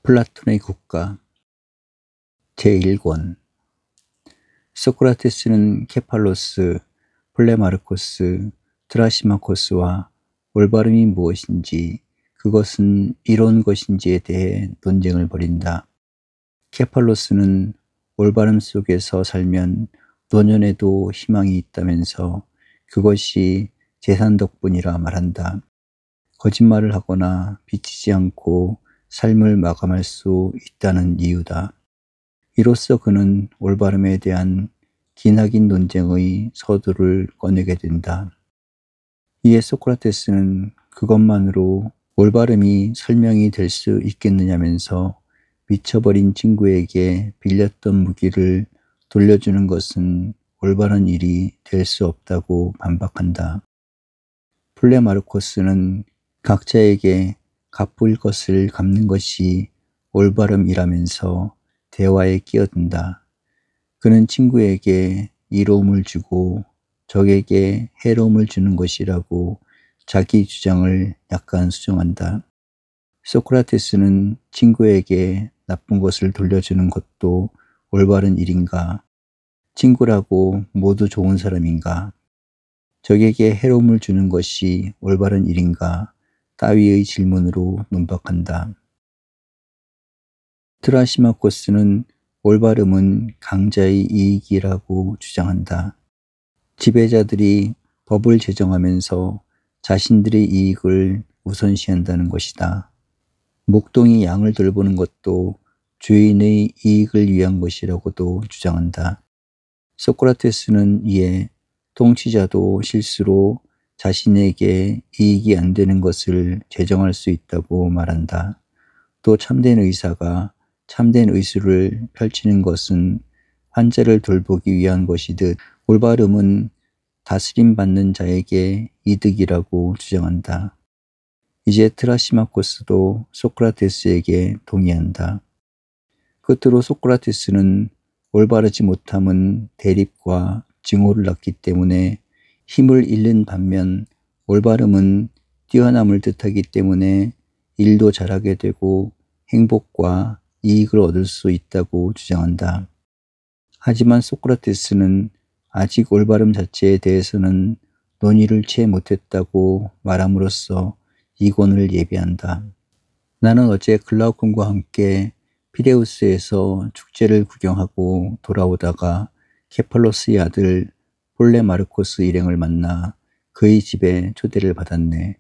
플라톤의 국가 제1권. 소크라테스는 케팔로스, 플레마르코스, 트라시마코스와 올바름이 무엇인지, 그것은 이로운 것인지에 대해 논쟁을 벌인다. 케팔로스는 올바름 속에서 살면 노년에도 희망이 있다면서 그것이 재산 덕분이라 말한다. 거짓말을 하거나 비치지 않고 삶을 마감할 수 있다는 이유다. 이로써 그는 올바름에 대한 기나긴 논쟁의 서두를 꺼내게 된다. 이에 소크라테스는 그것만으로 올바름이 설명이 될 수 있겠느냐면서 미쳐버린 친구에게 빌렸던 무기를 돌려주는 것은 올바른 일이 될 수 없다고 반박한다. 플레마르코스는 각자에게 갚을 것을 갚는 것이 올바름이라면서 대화에 끼어든다. 그는 친구에게 이로움을 주고 적에게 해로움을 주는 것이라고 자기 주장을 약간 수정한다. 소크라테스는 친구에게 나쁜 것을 돌려주는 것도 올바른 일인가? 친구라고 모두 좋은 사람인가? 적에게 해로움을 주는 것이 올바른 일인가? 따위의 질문으로 논박한다. 트라시마코스는 올바름은 강자의 이익이라고 주장한다. 지배자들이 법을 제정하면서 자신들의 이익을 우선시한다는 것이다. 목동이 양을 돌보는 것도 주인의 이익을 위한 것이라고도 주장한다. 소크라테스는 이에 통치자도 실수로 자신에게 이익이 안 되는 것을 제정할 수 있다고 말한다. 또 참된 의사가 참된 의술을 펼치는 것은 환자를 돌보기 위한 것이듯 올바름은 다스림받는 자에게 이득이라고 주장한다. 이제 트라시마코스도 소크라테스에게 동의한다. 끝으로 소크라테스는 올바르지 못함은 대립과 증오를 낳기 때문에 힘을 잃는 반면 올바름은 뛰어남을 뜻하기 때문에 일도 잘하게 되고 행복과 이익을 얻을 수 있다고 주장한다. 하지만 소크라테스는 아직 올바름 자체에 대해서는 논의를 채 못했다고 말함으로써 이권을 예비한다. 나는 어제 글라우콘과 함께 피레우스에서 축제를 구경하고 돌아오다가 케팔로스의 아들 폴레마르코스 일행을 만나 그의 집에 초대를 받았네.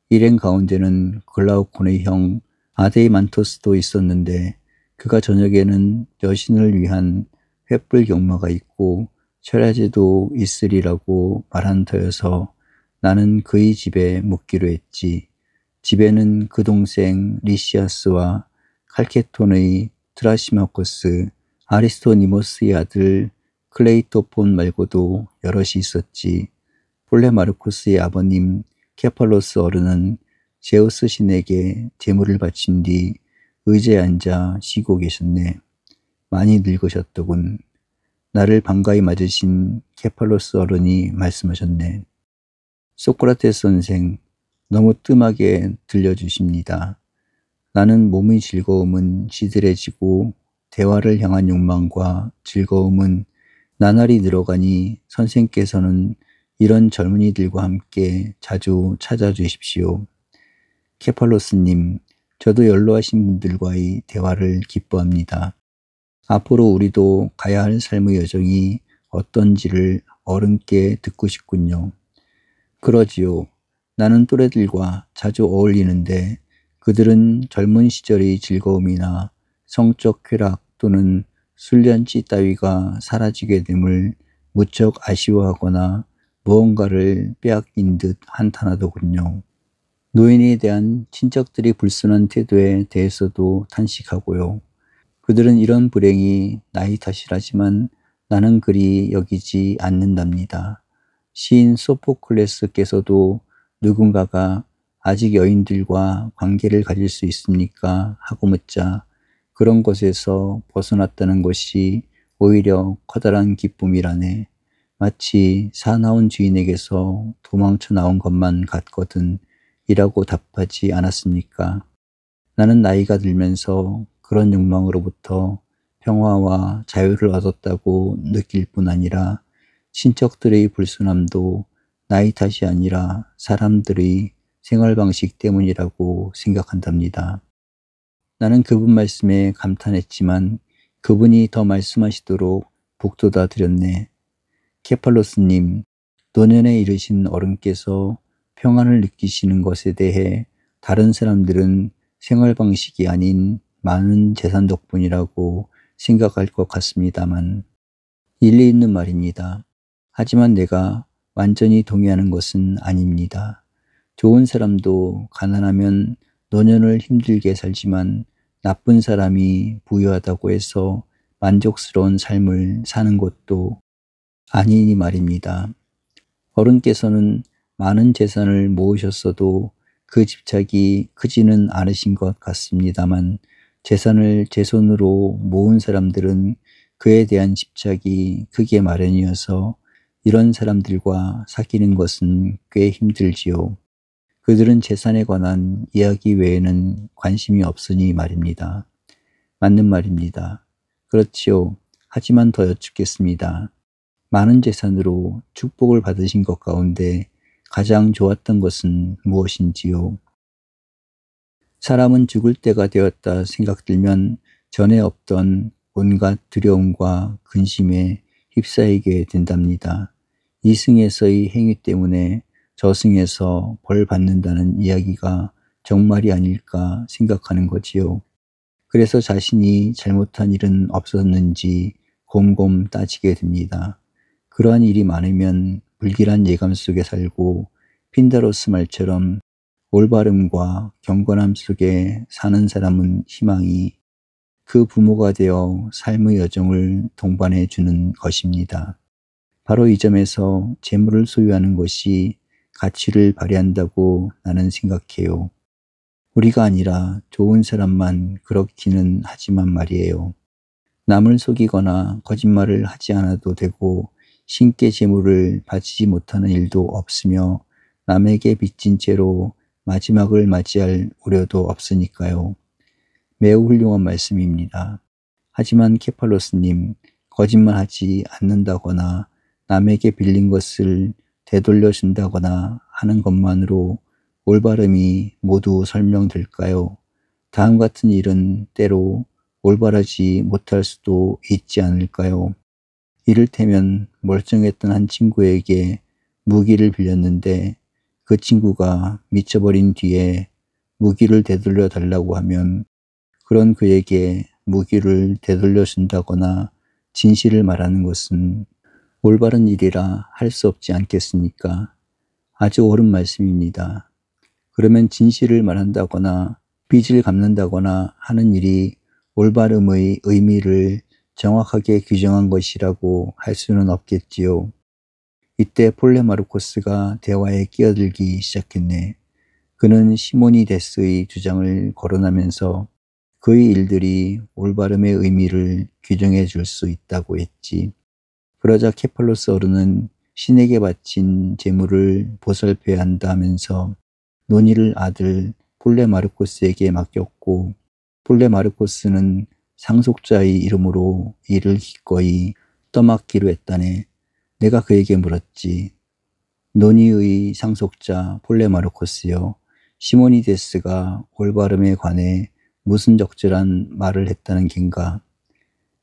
일행 가운데는 글라우콘의 형 아데이만토스도 있었는데 그가 저녁에는 여신을 위한 횃불 경마가 있고 철야제도 있으리라고 말한 터여서 나는 그의 집에 묵기로 했지. 집에는 그 동생 리시아스와 칼케톤의 트라시마코스, 아리스토니모스의 아들 클레이토폰 말고도 여럿이 있었지. 폴레마르코스의 아버님 케팔로스 어른은 제우스 신에게 제물을 바친 뒤 의자에 앉아 쉬고 계셨네. 많이 늙으셨더군. 나를 반가이 맞으신 케팔로스 어른이 말씀하셨네. 소크라테스 선생, 너무 뜸하게 들려주십니다. 나는 몸의 즐거움은 시들해지고 대화를 향한 욕망과 즐거움은 나날이 늘어가니 선생께서는 이런 젊은이들과 함께 자주 찾아주십시오. 케팔로스님, 저도 연로하신 분들과의 대화를 기뻐합니다. 앞으로 우리도 가야 할 삶의 여정이 어떤지를 어른께 듣고 싶군요. 그러지요. 나는 또래들과 자주 어울리는데 그들은 젊은 시절의 즐거움이나 성적 쾌락 또는 술련치 따위가 사라지게 됨을 무척 아쉬워하거나 무언가를 빼앗긴 듯 한탄하더군요. 노인에 대한 친척들이 불순한 태도에 대해서도 탄식하고요. 그들은 이런 불행이 나의 탓이라지만 나는 그리 여기지 않는답니다. 시인 소포클레스께서도 누군가가 아직 여인들과 관계를 가질 수 있습니까? 하고 묻자 그런 것에서 벗어났다는 것이 오히려 커다란 기쁨이라네. 마치 사나운 주인에게서 도망쳐 나온 것만 같거든 이라고 답하지 않았습니까? 나는 나이가 들면서 그런 욕망으로부터 평화와 자유를 얻었다고 느낄 뿐 아니라 친척들의 불순함도 나이 탓이 아니라 사람들의 생활 방식 때문이라고 생각한답니다. 나는 그분 말씀에 감탄했지만 그분이 더 말씀하시도록 북돋아 드렸네. 케팔로스님, 노년에 이르신 어른께서 평안을 느끼시는 것에 대해 다른 사람들은 생활 방식이 아닌 많은 재산 덕분이라고 생각할 것 같습니다만 일리 있는 말입니다. 하지만 내가 완전히 동의하는 것은 아닙니다. 좋은 사람도 가난하면 노년을 힘들게 살지만 나쁜 사람이 부유하다고 해서 만족스러운 삶을 사는 것도 아니니 말입니다. 어른께서는 많은 재산을 모으셨어도 그 집착이 크지는 않으신 것 같습니다만 재산을 제 손으로 모은 사람들은 그에 대한 집착이 크게 마련이어서 이런 사람들과 사귀는 것은 꽤 힘들지요. 그들은 재산에 관한 이야기 외에는 관심이 없으니 말입니다. 맞는 말입니다. 그렇지요. 하지만 더 여쭙겠습니다. 많은 재산으로 축복을 받으신 것 가운데 가장 좋았던 것은 무엇인지요? 사람은 죽을 때가 되었다 생각들면 전에 없던 온갖 두려움과 근심에 휩싸이게 된답니다. 이승에서의 행위 때문에 저승에서 벌 받는다는 이야기가 정말이 아닐까 생각하는 거지요. 그래서 자신이 잘못한 일은 없었는지 곰곰 따지게 됩니다. 그러한 일이 많으면 불길한 예감 속에 살고 핀다로스 말처럼 올바름과 경건함 속에 사는 사람은 희망이 그 부모가 되어 삶의 여정을 동반해 주는 것입니다. 바로 이 점에서 재물을 소유하는 것이 가치를 발휘한다고 나는 생각해요. 우리가 아니라 좋은 사람만 그렇기는 하지만 말이에요. 남을 속이거나 거짓말을 하지 않아도 되고 신께 재물을 바치지 못하는 일도 없으며 남에게 빚진 채로 마지막을 맞이할 우려도 없으니까요. 매우 훌륭한 말씀입니다. 하지만 케팔로스님, 거짓말하지 않는다거나 남에게 빌린 것을 되돌려준다거나 하는 것만으로 올바름이 모두 설명될까요? 다음 같은 일은 때로 올바르지 못할 수도 있지 않을까요? 이를테면 멀쩡했던 한 친구에게 무기를 빌렸는데 그 친구가 미쳐버린 뒤에 무기를 되돌려 달라고 하면 그런 그에게 무기를 되돌려 준다거나 진실을 말하는 것은 올바른 일이라 할 수 없지 않겠습니까? 아주 옳은 말씀입니다. 그러면 진실을 말한다거나 빚을 갚는다거나 하는 일이 올바름의 의미를 정확하게 규정한 것이라고 할 수는 없겠지요. 이때 폴레마르코스가 대화에 끼어들기 시작했네. 그는 시모니데스의 주장을 거론하면서 그의 일들이 올바름의 의미를 규정해 줄 수 있다고 했지. 그러자 케팔로스 어른은 신에게 바친 재물을 보살펴야 한다 하면서 논의를 아들 폴레마르코스에게 맡겼고 폴레마르코스는 상속자의 이름으로 일을 기꺼이 떠맡기로 했다네. 내가 그에게 물었지. 논의의 상속자 폴레마르코스여, 시모니데스가 올바름에 관해 무슨 적절한 말을 했다는 겐가?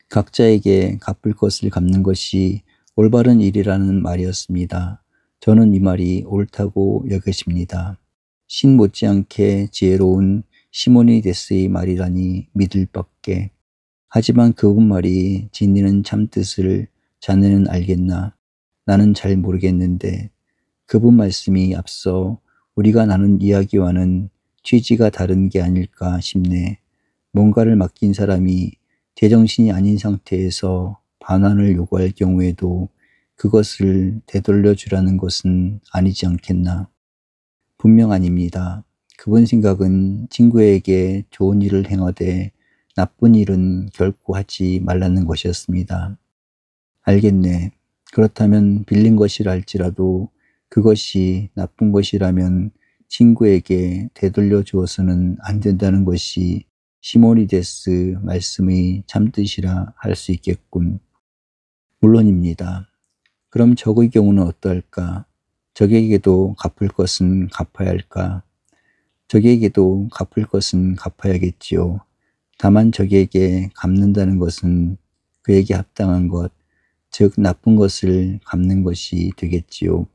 각자에게 갚을 것을 갚는 것이 올바른 일이라는 말이었습니다. 저는 이 말이 옳다고 여겨집니다. 신 못지않게 지혜로운 시모니데스의 말이라니 믿을 밖에. 하지만 그분 말이 지니는 참뜻을 자네는 알겠나? 나는 잘 모르겠는데 그분 말씀이 앞서 우리가 나눈 이야기와는 취지가 다른 게 아닐까 싶네. 뭔가를 맡긴 사람이 제정신이 아닌 상태에서 반환을 요구할 경우에도 그것을 되돌려 주라는 것은 아니지 않겠나. 분명 아닙니다. 그분 생각은 친구에게 좋은 일을 행하되 나쁜 일은 결코 하지 말라는 것이었습니다. 알겠네. 그렇다면 빌린 것이라 할지라도 그것이 나쁜 것이라면 친구에게 되돌려 주어서는 안 된다는 것이 시모니데스 말씀의 참뜻이라 할 수 있겠군. 물론입니다. 그럼 적의 경우는 어떠할까? 적에게도 갚을 것은 갚아야 할까? 적에게도 갚을 것은 갚아야겠지요. 다만 적에게 갚는다는 것은 그에게 합당한 것, 즉 나쁜 것을 갚는 것이 되겠지요.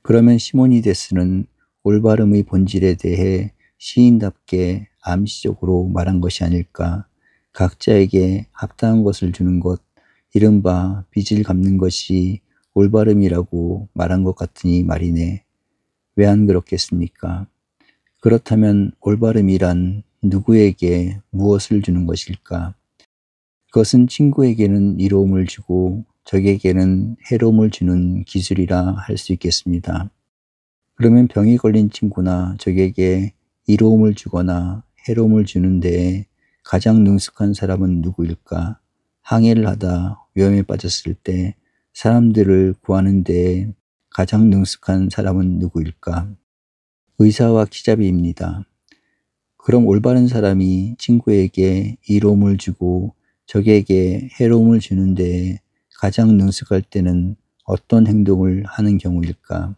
그러면 시모니데스는 올바름의 본질에 대해 시인답게 암시적으로 말한 것이 아닐까. 각자에게 합당한 것을 주는 것, 이른바 빚을 갚는 것이 올바름이라고 말한 것 같으니 말이네. 왜 안 그렇겠습니까? 그렇다면 올바름이란 누구에게 무엇을 주는 것일까? 그것은 친구에게는 이로움을 주고 적에게는 해로움을 주는 기술이라 할 수 있겠습니다. 그러면 병이 걸린 친구나 적에게 이로움을 주거나 해로움을 주는 데에 가장 능숙한 사람은 누구일까? 항해를 하다 위험에 빠졌을 때 사람들을 구하는 데에 가장 능숙한 사람은 누구일까? 의사와 기잡이입니다. 그럼 올바른 사람이 친구에게 이로움을 주고 적에게 해로움을 주는 데에 가장 능숙할 때는 어떤 행동을 하는 경우일까?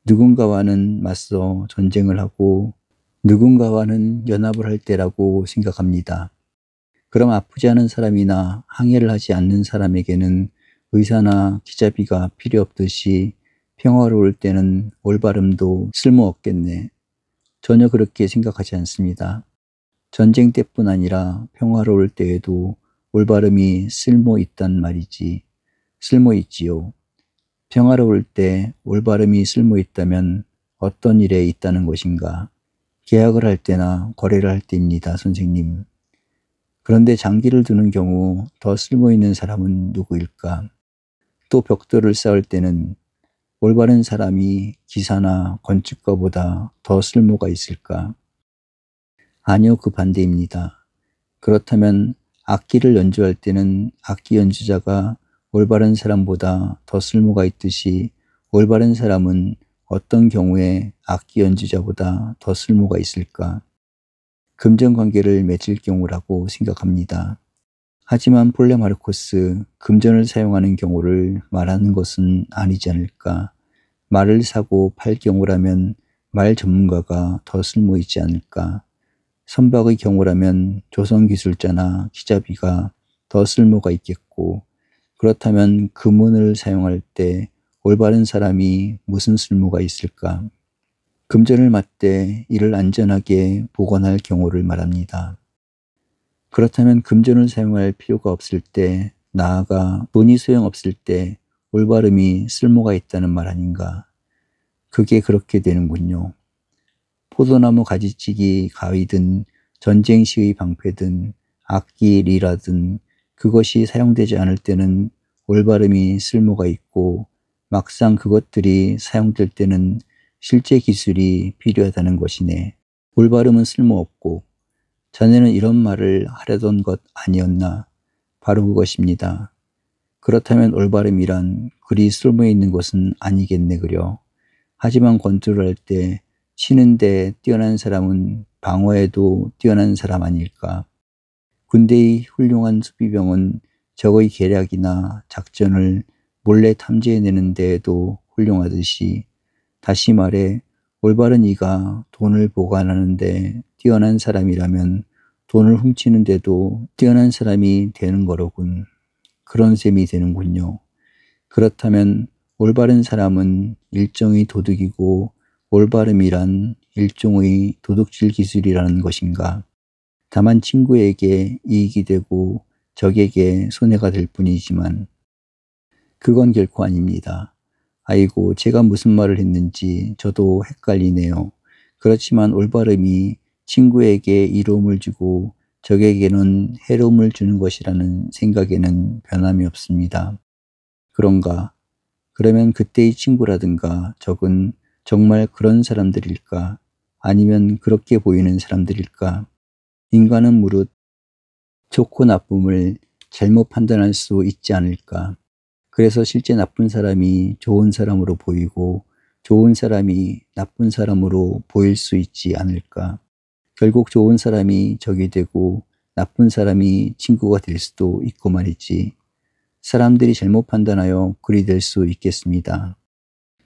누군가와는 맞서 전쟁을 하고 누군가와는 연합을 할 때라고 생각합니다. 그럼 아프지 않은 사람이나 항해를 하지 않는 사람에게는 의사나 기잡이가 필요 없듯이 평화로울 때는 올바름도 쓸모없겠네. 전혀 그렇게 생각하지 않습니다. 전쟁 때뿐 아니라 평화로울 때에도 올바름이 쓸모있단 말이지. 쓸모있지요. 평화로울 때 올바름이 쓸모있다면 어떤 일에 있다는 것인가? 계약을 할 때나 거래를 할 때입니다, 선생님. 그런데 장기를 두는 경우 더 쓸모있는 사람은 누구일까? 또 벽돌을 쌓을 때는 올바른 사람이 기사나 건축가보다 더 쓸모가 있을까? 아니요, 그 반대입니다. 그렇다면 악기를 연주할 때는 악기 연주자가 올바른 사람보다 더 쓸모가 있듯이 올바른 사람은 어떤 경우에 악기 연주자보다 더 쓸모가 있을까? 금전관계를 맺을 경우라고 생각합니다. 하지만 폴레마르코스, 금전을 사용하는 경우를 말하는 것은 아니지 않을까? 말을 사고 팔 경우라면 말 전문가가 더 쓸모있지 않을까? 선박의 경우라면 조선기술자나 기잡이가 더 쓸모가 있겠고, 그렇다면 금은을 사용할 때 올바른 사람이 무슨 쓸모가 있을까? 금전을 맞대 이를 안전하게 보관할 경우를 말합니다. 그렇다면 금전을 사용할 필요가 없을 때, 나아가 돈이 소용없을 때 올바름이 쓸모가 있다는 말 아닌가? 그게 그렇게 되는군요. 포도나무 가지치기 가위든 전쟁 시의 방패든 악기 리라든 그것이 사용되지 않을 때는 올바름이 쓸모가 있고 막상 그것들이 사용될 때는 실제 기술이 필요하다는 것이네. 올바름은 쓸모없고 자네는 이런 말을 하려던 것 아니었나? 바로 그것입니다. 그렇다면 올바름이란 그리 쓸모있는 것은 아니겠네 그려. 하지만 권투를 할 때 치는데 뛰어난 사람은 방어에도 뛰어난 사람 아닐까? 군대의 훌륭한 수비병은 적의 계략이나 작전을 몰래 탐지해내는 데에도 훌륭하듯이 다시 말해 올바른 이가 돈을 보관하는 데 뛰어난 사람이라면 돈을 훔치는 데도 뛰어난 사람이 되는 거로군. 그런 셈이 되는군요. 그렇다면 올바른 사람은 일종의 도둑이고 올바름이란 일종의 도둑질 기술이라는 것인가? 다만 친구에게 이익이 되고 적에게 손해가 될 뿐이지만 그건 결코 아닙니다. 아이고, 제가 무슨 말을 했는지 저도 헷갈리네요. 그렇지만 올바름이 친구에게 이로움을 주고 적에게는 해로움을 주는 것이라는 생각에는 변함이 없습니다. 그런가? 그러면 그때의 친구라든가 적은 정말 그런 사람들일까? 아니면 그렇게 보이는 사람들일까? 인간은 무릇 좋고 나쁨을 잘못 판단할 수 있지 않을까? 그래서 실제 나쁜 사람이 좋은 사람으로 보이고 좋은 사람이 나쁜 사람으로 보일 수 있지 않을까? 결국 좋은 사람이 적이 되고 나쁜 사람이 친구가 될 수도 있고 말이지. 사람들이 잘못 판단하여 그리 될 수 있겠습니다.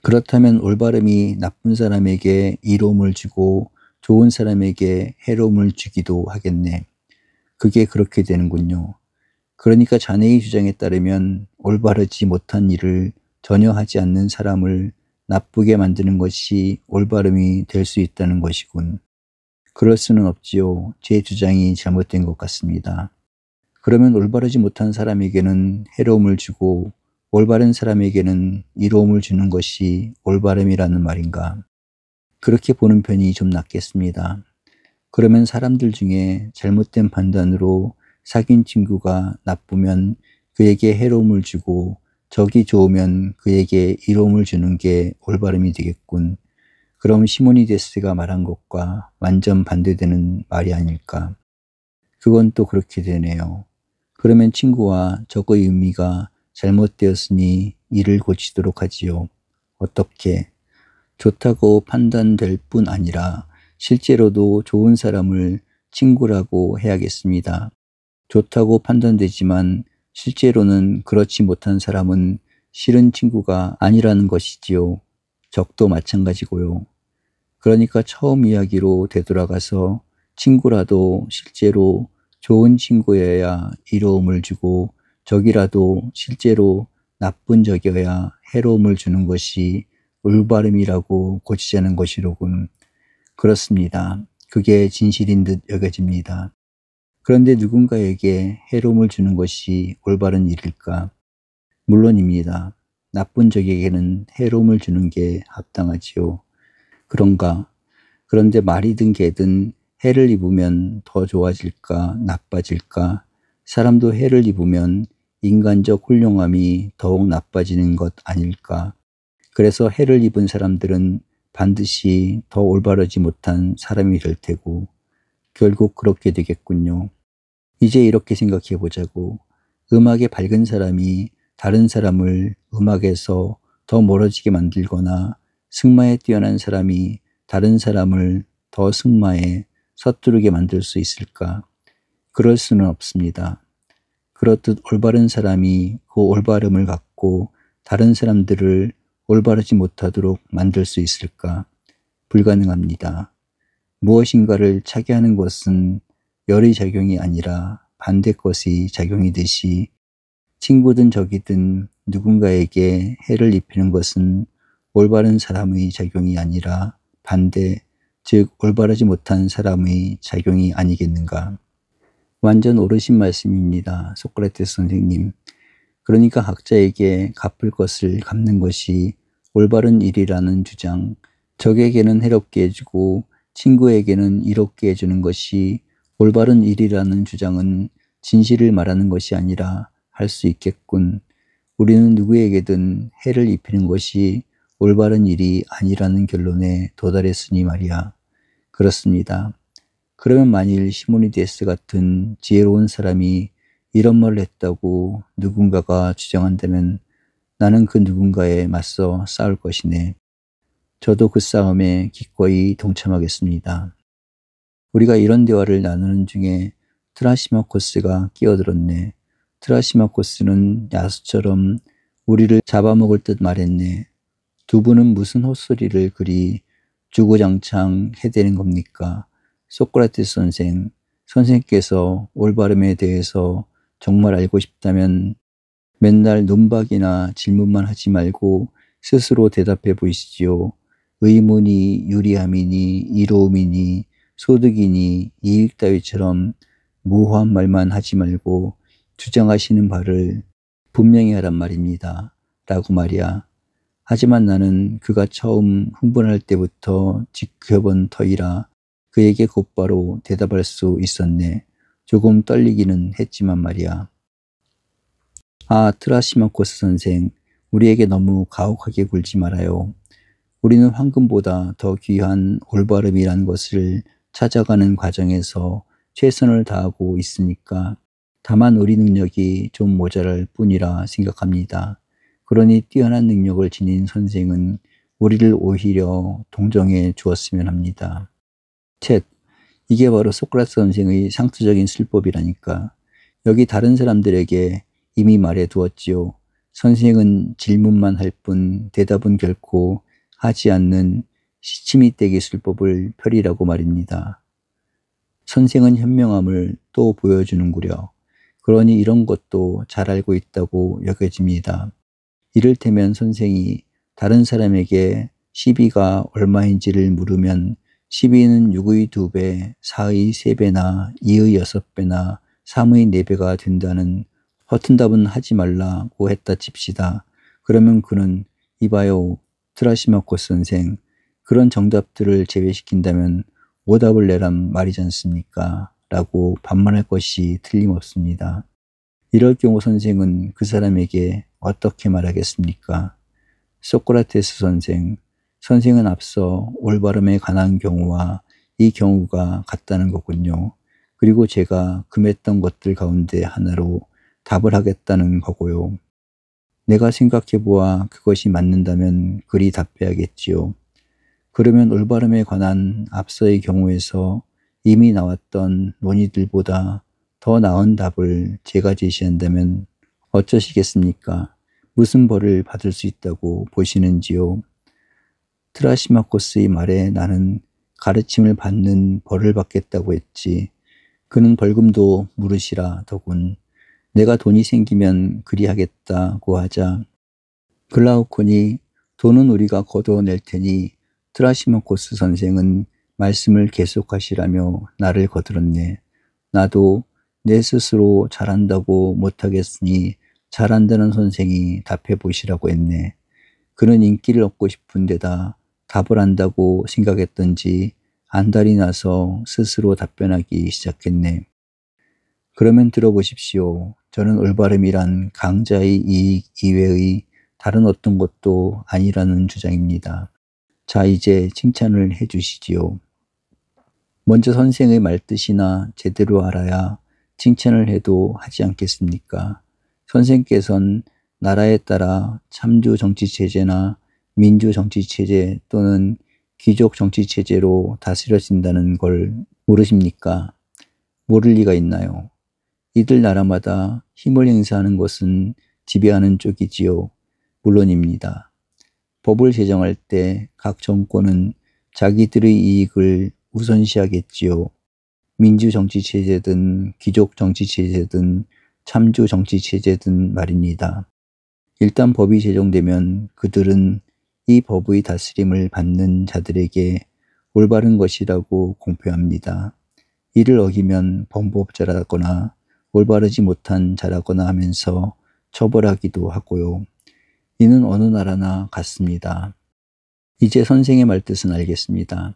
그렇다면 올바름이 나쁜 사람에게 이로움을 주고 좋은 사람에게 해로움을 주기도 하겠네. 그게 그렇게 되는군요. 그러니까 자네의 주장에 따르면 올바르지 못한 일을 전혀 하지 않는 사람을 나쁘게 만드는 것이 올바름이 될 수 있다는 것이군. 그럴 수는 없지요. 제 주장이 잘못된 것 같습니다. 그러면 올바르지 못한 사람에게는 해로움을 주고 올바른 사람에게는 이로움을 주는 것이 올바름이라는 말인가? 그렇게 보는 편이 좀 낫겠습니다. 그러면 사람들 중에 잘못된 판단으로 사귄 친구가 나쁘면 그에게 해로움을 주고 적이 좋으면 그에게 이로움을 주는 게 올바름이 되겠군. 그럼 시모니데스가 말한 것과 완전 반대되는 말이 아닐까? 그건 또 그렇게 되네요. 그러면 친구와 적의 의미가 잘못되었으니 이를 고치도록 하지요. 어떻게? 좋다고 판단될 뿐 아니라 실제로도 좋은 사람을 친구라고 해야겠습니다. 좋다고 판단되지만 실제로는 그렇지 못한 사람은 싫은 친구가 아니라는 것이지요. 적도 마찬가지고요. 그러니까 처음 이야기로 되돌아가서 친구라도 실제로 좋은 친구여야 이로움을 주고 적이라도 실제로 나쁜 적이어야 해로움을 주는 것이 올바름이라고 고치자는 것이로군. 그렇습니다. 그게 진실인 듯 여겨집니다. 그런데 누군가에게 해로움을 주는 것이 올바른 일일까? 물론입니다. 나쁜 적에게는 해로움을 주는 게 합당하지요. 그런가? 그런데 말이든 개든 해를 입으면 더 좋아질까, 나빠질까? 사람도 해를 입으면 인간적 훌륭함이 더욱 나빠지는 것 아닐까? 그래서 해를 입은 사람들은 반드시 더 올바르지 못한 사람이 될 테고, 결국 그렇게 되겠군요. 이제 이렇게 생각해 보자고. 음악에 밝은 사람이 다른 사람을 음악에서 더 멀어지게 만들거나 승마에 뛰어난 사람이 다른 사람을 더 승마에 서투르게 만들 수 있을까? 그럴 수는 없습니다. 그렇듯 올바른 사람이 그 올바름을 갖고 다른 사람들을 올바르지 못하도록 만들 수 있을까? 불가능합니다. 무엇인가를 차게 하는 것은 열의 작용이 아니라 반대 것이 작용이듯이 친구든 적이든 누군가에게 해를 입히는 것은 올바른 사람의 작용이 아니라 반대, 즉 올바르지 못한 사람의 작용이 아니겠는가. 완전 옳으신 말씀입니다. 소크라테스 선생님. 그러니까 각자에게 갚을 것을 갚는 것이 올바른 일이라는 주장, 적에게는 해롭게 해주고 친구에게는 이롭게 해주는 것이 올바른 일이라는 주장은 진실을 말하는 것이 아니라 할 수 있겠군. 우리는 누구에게든 해를 입히는 것이 올바른 일이 아니라는 결론에 도달했으니 말이야. 그렇습니다. 그러면 만일 시모니데스 같은 지혜로운 사람이 이런 말을 했다고 누군가가 주장한다면 나는 그 누군가에 맞서 싸울 것이네. 저도 그 싸움에 기꺼이 동참하겠습니다. 우리가 이런 대화를 나누는 중에 트라시마코스가 끼어들었네. 트라시마코스는 야수처럼 우리를 잡아먹을 듯 말했네. 두 분은 무슨 헛소리를 그리 주구장창 해대는 겁니까? 소크라테스 선생, 선생께서 올바름에 대해서 정말 알고 싶다면 맨날 논박이나 질문만 하지 말고 스스로 대답해 보시지요. 의문이 유리함이니 이로움이니 소득이니 이익 따위처럼 무호한 말만 하지 말고 주장하시는 바를 분명히 하란 말입니다. 라고 말이야. 하지만 나는 그가 처음 흥분할 때부터 지켜본 터이라 그에게 곧바로 대답할 수 있었네. 조금 떨리기는 했지만 말이야. 아, 트라시마코스 선생, 우리에게 너무 가혹하게 굴지 말아요. 우리는 황금보다 더 귀한 올바름이란 것을 찾아가는 과정에서 최선을 다하고 있으니까 다만 우리 능력이 좀 모자랄 뿐이라 생각합니다. 그러니 뛰어난 능력을 지닌 선생은 우리를 오히려 동정해 주었으면 합니다. 챗, 이게 바로 소크라테스 선생의 상투적인 술법이라니까. 여기 다른 사람들에게 이미 말해 두었지요. 선생은 질문만 할 뿐 대답은 결코 하지 않는 시치미떼기 술법을 펴리라고 말입니다. 선생은 현명함을 또 보여주는구려. 그러니 이런 것도 잘 알고 있다고 여겨집니다. 이를테면 선생이 다른 사람에게 12가 얼마인지를 물으면 12는 6의 2배, 4의 3배나 2의 6배나 3의 4배가 된다는 허튼 답은 하지 말라고 했다 칩시다. 그러면 그는 이봐요, 트라시마코스 선생, 그런 정답들을 제외시킨다면 오답을 내란 말이지 않습니까? 라고 반문할 것이 틀림없습니다. 이럴 경우 선생은 그 사람에게 어떻게 말하겠습니까? 소크라테스 선생, 선생은 앞서 올바름에 관한 경우와 이 경우가 같다는 거군요. 그리고 제가 금했던 것들 가운데 하나로 답을 하겠다는 거고요. 내가 생각해보아 그것이 맞는다면 그리 답해야겠지요. 그러면 올바름에 관한 앞서의 경우에서 이미 나왔던 논의들보다 더 나은 답을 제가 제시한다면 어쩌시겠습니까? 무슨 벌을 받을 수 있다고 보시는지요? 트라시마코스의 말에 나는 가르침을 받는 벌을 받겠다고 했지. 그는 벌금도 물으시라 더군. 내가 돈이 생기면 그리하겠다고 하자 글라우콘이 돈은 우리가 거두어낼 테니 트라시마코스 선생은 말씀을 계속하시라며 나를 거들었네. 나도 내 스스로 잘한다고 못하겠으니 잘한다는 선생이 답해보시라고 했네. 그는 인기를 얻고 싶은 데다 답을 안다고 생각했던지 안달이 나서 스스로 답변하기 시작했네. 그러면 들어보십시오. 저는 올바름이란 강자의 이익 이외의 다른 어떤 것도 아니라는 주장입니다. 자, 이제 칭찬을 해 주시지요. 먼저 선생의 말뜻이나 제대로 알아야 칭찬을 해도 하지 않겠습니까? 선생께서는 나라에 따라 참주 정치체제나 민주 정치체제 또는 귀족 정치체제로 다스려진다는 걸 모르십니까? 모를 리가 있나요? 이들 나라마다 힘을 행사하는 것은 지배하는 쪽이지요. 물론입니다. 법을 제정할 때 각 정권은 자기들의 이익을 우선시하겠지요. 민주정치체제든 귀족정치체제든 참주정치체제든 말입니다. 일단 법이 제정되면 그들은 이 법의 다스림을 받는 자들에게 올바른 것이라고 공표합니다. 이를 어기면 범법자라거나 올바르지 못한 자라거나 하면서 처벌하기도 하고요. 이는 어느 나라나 같습니다. 이제 선생의 말뜻은 알겠습니다.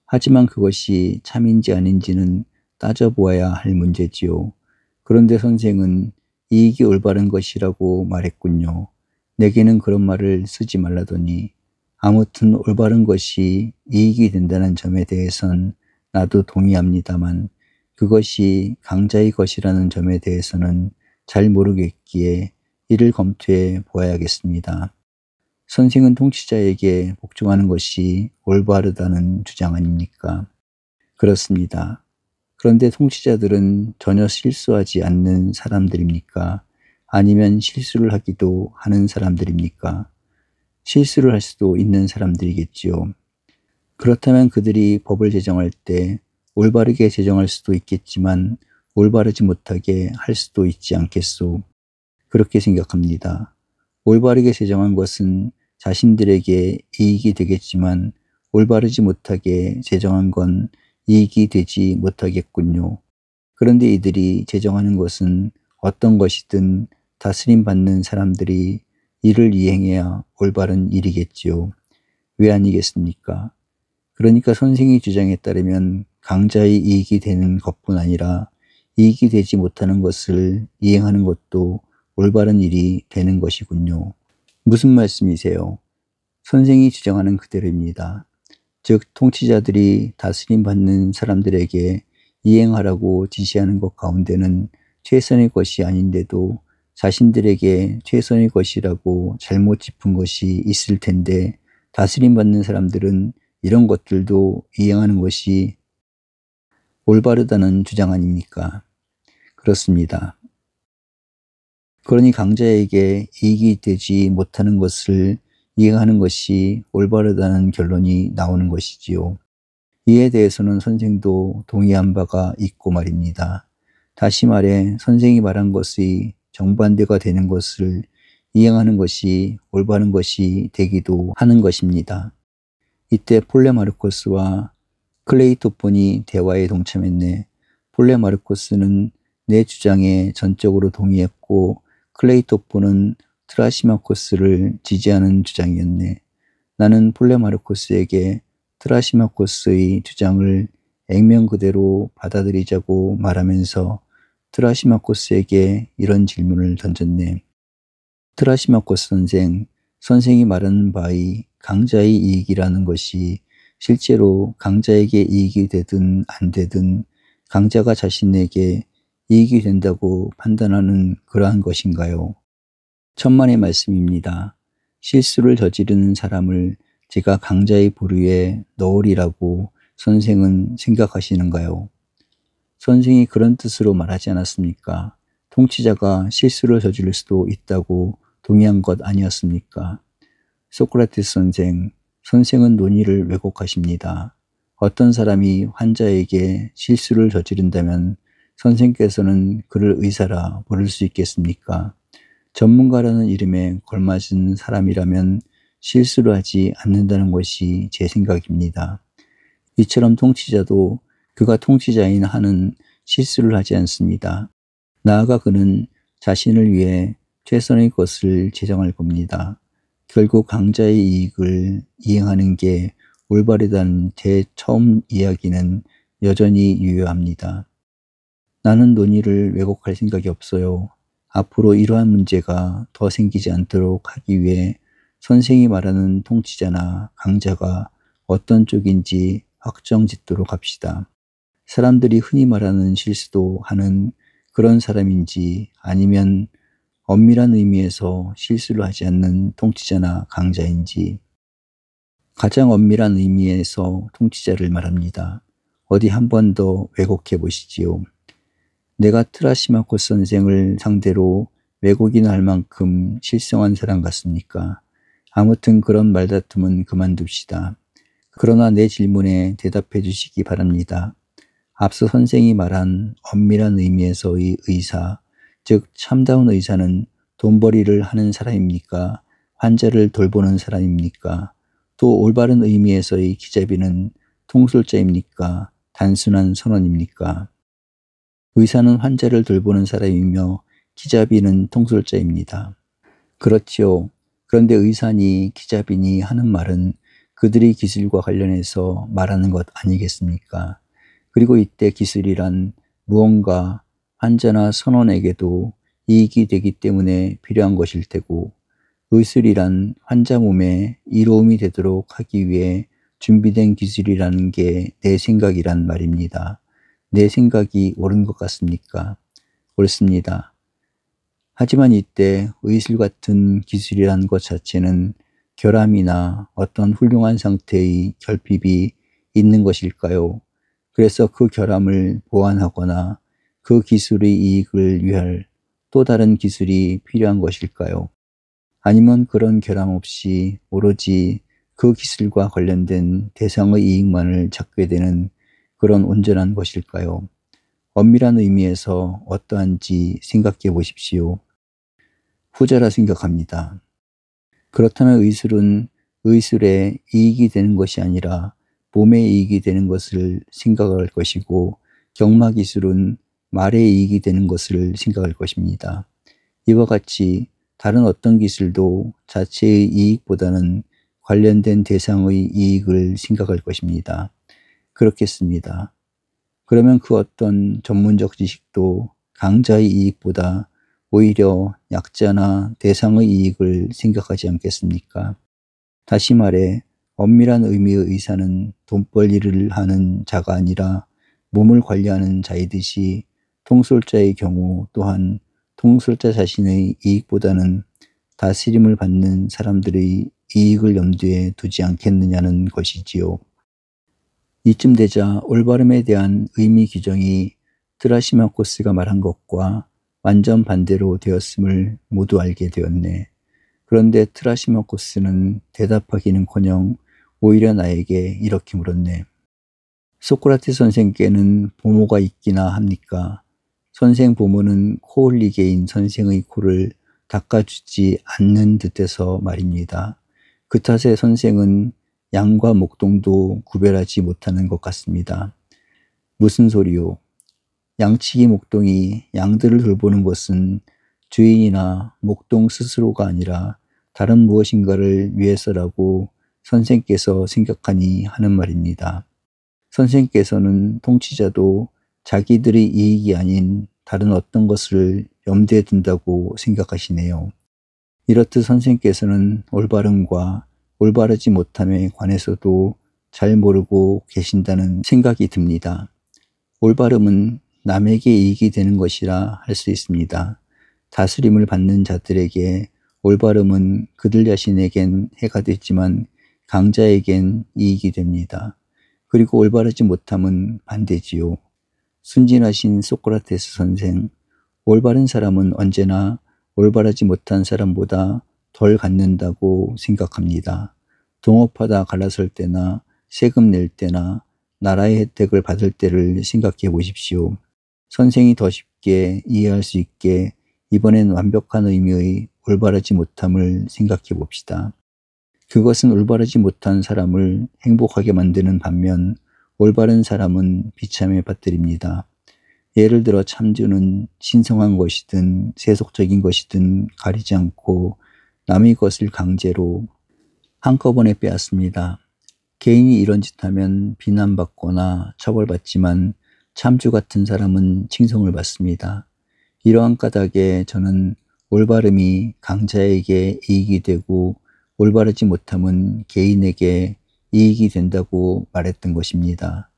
하지만 그것이 참인지 아닌지는 따져보아야 할 문제지요. 그런데 선생은 이익이 올바른 것이라고 말했군요. 내게는 그런 말을 쓰지 말라더니 아무튼 올바른 것이 이익이 된다는 점에 대해선 나도 동의합니다만 그것이 강자의 것이라는 점에 대해서는 잘 모르겠기에 이를 검토해 보아야겠습니다. 선생은 통치자에게 복종하는 것이 올바르다는 주장 아닙니까? 그렇습니다. 그런데 통치자들은 전혀 실수하지 않는 사람들입니까? 아니면 실수를 하기도 하는 사람들입니까? 실수를 할 수도 있는 사람들이겠지요. 그렇다면 그들이 법을 제정할 때 올바르게 제정할 수도 있겠지만 올바르지 못하게 할 수도 있지 않겠소. 그렇게 생각합니다. 올바르게 제정한 것은 자신들에게 이익이 되겠지만 올바르지 못하게 제정한 건 이익이 되지 못하겠군요. 그런데 이들이 제정하는 것은 어떤 것이든 다스림받는 사람들이 이를 이행해야 올바른 일이겠지요. 왜 아니겠습니까? 그러니까 선생의 주장에 따르면 강자의 이익이 되는 것뿐 아니라 이익이 되지 못하는 것을 이행하는 것도 올바른 일이 되는 것이군요. 무슨 말씀이세요? 선생이 주장하는 그대로입니다. 즉 통치자들이 다스림받는 사람들에게 이행하라고 지시하는 것 가운데는 최선의 것이 아닌데도 자신들에게 최선의 것이라고 잘못 짚은 것이 있을 텐데 다스림받는 사람들은 이런 것들도 이행하는 것이 올바르다는 주장 아닙니까? 그렇습니다. 그러니 강자에게 이익이 되지 못하는 것을 이행하는 것이 올바르다는 결론이 나오는 것이지요. 이에 대해서는 선생도 동의한 바가 있고 말입니다. 다시 말해 선생이 말한 것의 정반대가 되는 것을 이행하는 것이 올바른 것이 되기도 하는 것입니다. 이때 폴레마르코스와 클레이토폰이 대화에 동참했네. 폴레마르코스는 내 주장에 전적으로 동의했고 클레이토폰은 트라시마코스를 지지하는 주장이었네. 나는 폴레마르코스에게 트라시마코스의 주장을 액면 그대로 받아들이자고 말하면서 트라시마코스에게 이런 질문을 던졌네. 트라시마코스 선생, 선생이 말하는 바의 강자의 이익이라는 것이 실제로 강자에게 이익이 되든 안 되든 강자가 자신에게 이익이 된다고 판단하는 그러한 것인가요? 천만의 말씀입니다. 실수를 저지르는 사람을 제가 강자의 부류에 넣으리라고 선생은 생각하시는가요? 선생이 그런 뜻으로 말하지 않았습니까? 통치자가 실수를 저지를 수도 있다고 동의한 것 아니었습니까? 소크라테스 선생, 선생은 논의를 왜곡하십니다. 어떤 사람이 환자에게 실수를 저지른다면 선생께서는 그를 의사라 부를 수 있겠습니까? 전문가라는 이름에 걸맞은 사람이라면 실수를 하지 않는다는 것이 제 생각입니다. 이처럼 통치자도 그가 통치자인 한은 실수를 하지 않습니다. 나아가 그는 자신을 위해 최선의 것을 제정할 겁니다. 결국 강자의 이익을 이행하는 게 올바르다는 제 처음 이야기는 여전히 유효합니다. 나는 논의를 왜곡할 생각이 없어요. 앞으로 이러한 문제가 더 생기지 않도록 하기 위해 선생이 말하는 통치자나 강자가 어떤 쪽인지 확정짓도록 합시다. 사람들이 흔히 말하는 실수도 하는 그런 사람인지 아니면 엄밀한 의미에서 실수를 하지 않는 통치자나 강자인지. 가장 엄밀한 의미에서 통치자를 말합니다. 어디 한 번 더 왜곡해 보시지요. 내가 트라시마코스 선생을 상대로 왜곡이나 할 만큼 실성한 사람 같습니까? 아무튼 그런 말다툼은 그만둡시다. 그러나 내 질문에 대답해 주시기 바랍니다. 앞서 선생이 말한 엄밀한 의미에서의 의사, 즉 참다운 의사는 돈벌이를 하는 사람입니까? 환자를 돌보는 사람입니까? 또 올바른 의미에서의 기자비는 통솔자입니까? 단순한 선원입니까? 의사는 환자를 돌보는 사람이며 기자비는 통솔자입니다. 그렇지요. 그런데 의사니 기자비니 하는 말은 그들의 기술과 관련해서 말하는 것 아니겠습니까? 그리고 이때 기술이란 무언가 환자나 선원에게도 이익이 되기 때문에 필요한 것일 테고 의술이란 환자 몸에 이로움이 되도록 하기 위해 준비된 기술이라는 게 내 생각이란 말입니다. 내 생각이 옳은 것 같습니까? 옳습니다. 하지만 이때 의술 같은 기술이라는 것 자체는 결함이나 어떤 훌륭한 상태의 결핍이 있는 것일까요? 그래서 그 결함을 보완하거나 그 기술의 이익을 위할 또 다른 기술이 필요한 것일까요? 아니면 그런 결함 없이 오로지 그 기술과 관련된 대상의 이익만을 찾게 되는 그런 온전한 것일까요? 엄밀한 의미에서 어떠한지 생각해 보십시오. 후자라 생각합니다. 그렇다면 의술은 의술에 이익이 되는 것이 아니라 몸에 이익이 되는 것을 생각할 것이고 경마기술은 말에 이익이 되는 것을 생각할 것입니다. 이와 같이 다른 어떤 기술도 자체의 이익보다는 관련된 대상의 이익을 생각할 것입니다. 그렇겠습니다. 그러면 그 어떤 전문적 지식도 강자의 이익보다 오히려 약자나 대상의 이익을 생각하지 않겠습니까? 다시 말해 엄밀한 의미의 의사는 돈벌 일을 하는 자가 아니라 몸을 관리하는 자이듯이 통솔자의 경우 또한 통솔자 자신의 이익보다는 다스림을 받는 사람들의 이익을 염두에 두지 않겠느냐는 것이지요. 이쯤 되자 올바름에 대한 의미 규정이 트라시마코스가 말한 것과 완전 반대로 되었음을 모두 알게 되었네. 그런데 트라시마코스는 대답하기는커녕 오히려 나에게 이렇게 물었네. 소크라테스 선생께는 보모가 있기나 합니까? 선생 보모는 코 흘리개인 선생의 코를 닦아주지 않는 듯해서 말입니다. 그 탓에 선생은 양과 목동도 구별하지 못하는 것 같습니다. 무슨 소리요? 양치기 목동이 양들을 돌보는 것은 주인이나 목동 스스로가 아니라 다른 무엇인가를 위해서라고 선생께서 생각하니 하는 말입니다. 선생께서는 통치자도 자기들의 이익이 아닌 다른 어떤 것을 염두에 둔다고 생각하시네요. 이렇듯 선생께서는 올바름과 올바르지 못함에 관해서도 잘 모르고 계신다는 생각이 듭니다. 올바름은 남에게 이익이 되는 것이라 할 수 있습니다. 다스림을 받는 자들에게 올바름은 그들 자신에겐 해가 되지만 강자에겐 이익이 됩니다. 그리고 올바르지 못함은 반대지요. 순진하신 소크라테스 선생, 올바른 사람은 언제나 올바르지 못한 사람보다 덜 갖는다고 생각합니다. 동업하다 갈라설 때나 세금 낼 때나 나라의 혜택을 받을 때를 생각해 보십시오. 선생이 더 쉽게 이해할 수 있게 이번엔 완벽한 의미의 올바르지 못함을 생각해 봅시다. 그것은 올바르지 못한 사람을 행복하게 만드는 반면 올바른 사람은 비참에 빠뜨립니다. 예를 들어 참주는 신성한 것이든 세속적인 것이든 가리지 않고 남의 것을 강제로 한꺼번에 빼앗습니다. 개인이 이런 짓 하면 비난받거나 처벌받지만 참주 같은 사람은 칭송을 받습니다. 이러한 까닭에 저는 올바름이 강자에게 이익이 되고 올바르지 못함은 개인에게 이익이 된다고 말했던 것입니다.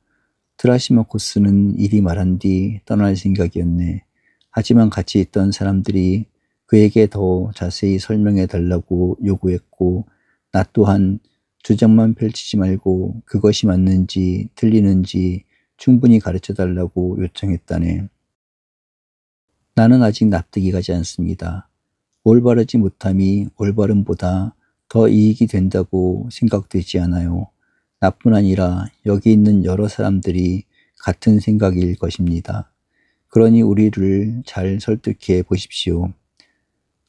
트라시마코스는 이리 말한 뒤 떠날 생각이었네. 하지만 같이 있던 사람들이 그에게 더 자세히 설명해 달라고 요구했고 나 또한 주장만 펼치지 말고 그것이 맞는지 틀리는지 충분히 가르쳐 달라고 요청했다네. 나는 아직 납득이 가지 않습니다. 올바르지 못함이 올바름보다 더 이익이 된다고 생각되지 않아요. 나뿐 아니라 여기 있는 여러 사람들이 같은 생각일 것입니다. 그러니 우리를 잘 설득해 보십시오.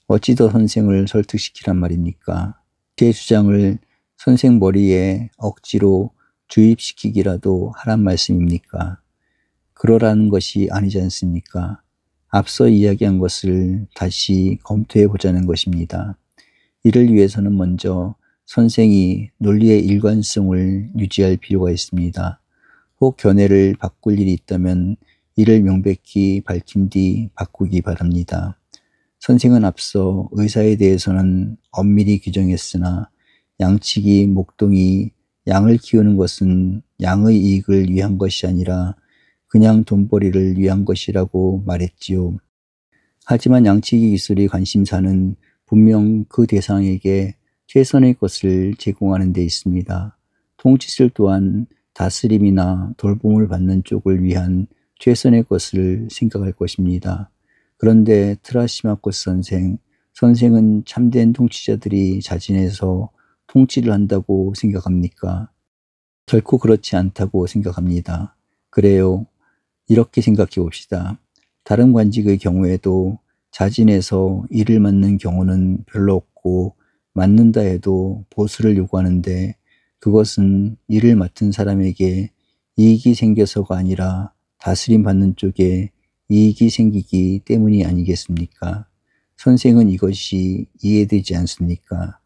어찌 더 선생을 설득시키란 말입니까? 제 주장을 선생 머리에 억지로 주입시키기라도 하란 말씀입니까? 그러라는 것이 아니지 않습니까? 앞서 이야기한 것을 다시 검토해 보자는 것입니다. 이를 위해서는 먼저 선생이 논리의 일관성을 유지할 필요가 있습니다. 혹 견해를 바꿀 일이 있다면 이를 명백히 밝힌 뒤 바꾸기 바랍니다. 선생은 앞서 의사에 대해서는 엄밀히 규정했으나 양치기 목동이 양을 키우는 것은 양의 이익을 위한 것이 아니라 그냥 돈벌이를 위한 것이라고 말했지요. 하지만 양치기 기술의 관심사는 분명 그 대상에게 최선의 것을 제공하는 데 있습니다. 통치술 또한 다스림이나 돌봄을 받는 쪽을 위한 최선의 것을 생각할 것입니다. 그런데 트라시마코스 선생은 참된 통치자들이 자진해서 통치를 한다고 생각합니까? 결코 그렇지 않다고 생각합니다. 그래요. 이렇게 생각해 봅시다. 다른 관직의 경우에도 자진해서 일을 맡는 경우는 별로 없고 맡는다 해도 보수를 요구하는데 그것은 일을 맡은 사람에게 이익이 생겨서가 아니라 다스림 받는 쪽에 이익이 생기기 때문이 아니겠습니까? 선생은 이것이 이해되지 않습니까?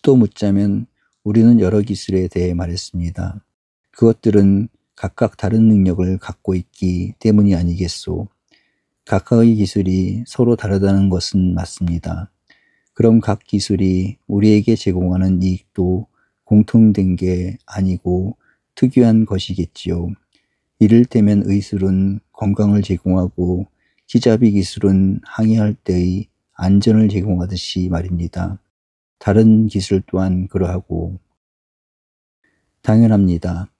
또 묻자면 우리는 여러 기술에 대해 말했습니다. 그것들은 각각 다른 능력을 갖고 있기 때문이 아니겠소. 각각의 기술이 서로 다르다는 것은 맞습니다. 그럼 각 기술이 우리에게 제공하는 이익도 공통된 게 아니고 특유한 것이겠지요. 이를테면 의술은 건강을 제공하고 기잡이 기술은 항해할 때의 안전을 제공하듯이 말입니다. 다른 기술 또한 그러하고 당연합니다.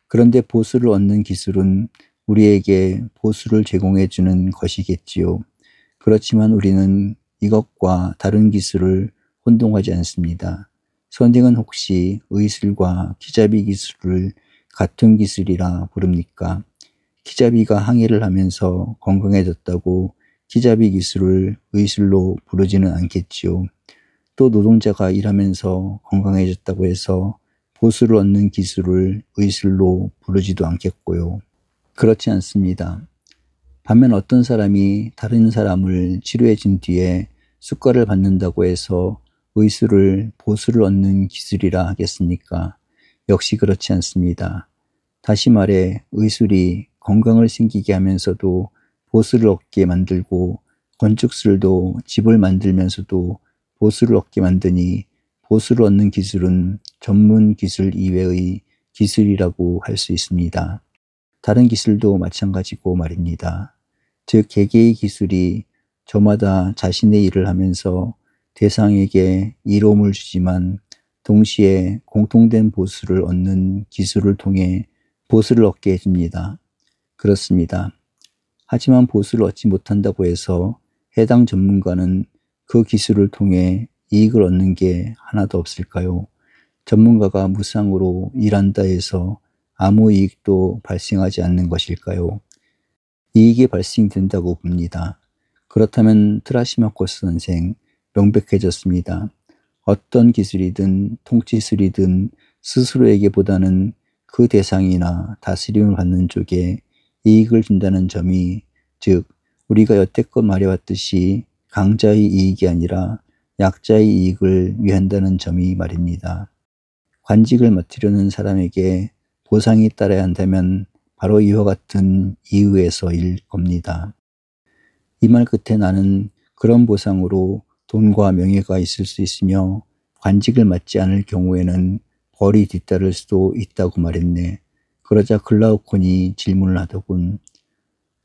그런데 보수를 얻는 기술은 우리에게 보수를 제공해 주는 것이겠지요. 그렇지만 우리는 이것과 다른 기술을 혼동하지 않습니다. 선생은 혹시 의술과 기잡이 기술을 같은 기술이라 부릅니까? 기잡이가 항해를 하면서 건강해졌다고 기잡이 기술을 의술로 부르지는 않겠지요. 또 노동자가 일하면서 건강해졌다고 해서 보수를 얻는 기술을 의술로 부르지도 않겠고요. 그렇지 않습니다. 반면 어떤 사람이 다른 사람을 치료해 준 뒤에 수가를 받는다고 해서 의술을 보수를 얻는 기술이라 하겠습니까? 역시 그렇지 않습니다. 다시 말해 의술이 건강을 생기게 하면서도 보수를 얻게 만들고 건축술도 집을 만들면서도 보수를 얻게 만드니 보수를 얻는 기술은 전문 기술 이외의 기술이라고 할 수 있습니다. 다른 기술도 마찬가지고 말입니다. 즉 개개의 기술이 저마다 자신의 일을 하면서 대상에게 이로움을 주지만 동시에 공통된 보수를 얻는 기술을 통해 보수를 얻게 해줍니다. 그렇습니다. 하지만 보수를 얻지 못한다고 해서 해당 전문가는 그 기술을 통해 이익을 얻는 게 하나도 없을까요? 전문가가 무상으로 일한다 해서 아무 이익도 발생하지 않는 것일까요? 이익이 발생된다고 봅니다. 그렇다면 트라시마코스 선생 명백해졌습니다. 어떤 기술이든 통치술이든 스스로에게보다는 그 대상이나 다스림을 받는 쪽에 이익을 준다는 점이 즉 우리가 여태껏 말해왔듯이 강자의 이익이 아니라 약자의 이익을 위한다는 점이 말입니다. 관직을 맡으려는 사람에게 보상이 따라야 한다면 바로 이와 같은 이유에서일 겁니다. 이 말 끝에 나는 그런 보상으로 돈과 명예가 있을 수 있으며 관직을 맡지 않을 경우에는 벌이 뒤따를 수도 있다고 말했네. 그러자 글라우콘이 질문을 하더군.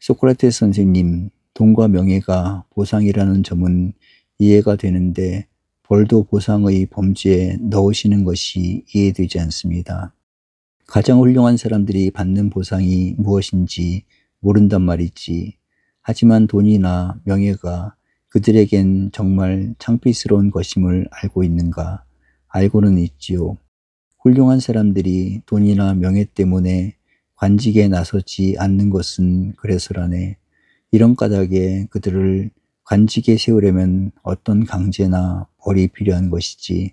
소크라테스 선생님, 돈과 명예가 보상이라는 점은 이해가 되는데 벌도 보상의 범주에 넣으시는 것이 이해되지 않습니다. 가장 훌륭한 사람들이 받는 보상이 무엇인지 모른단 말이지. 하지만 돈이나 명예가 그들에겐 정말 창피스러운 것임을 알고 있는가? 알고는 있지요. 훌륭한 사람들이 돈이나 명예 때문에 관직에 나서지 않는 것은 그래서라네. 이런 까닭에 그들을 관직에 세우려면 어떤 강제나 벌이 필요한 것이지.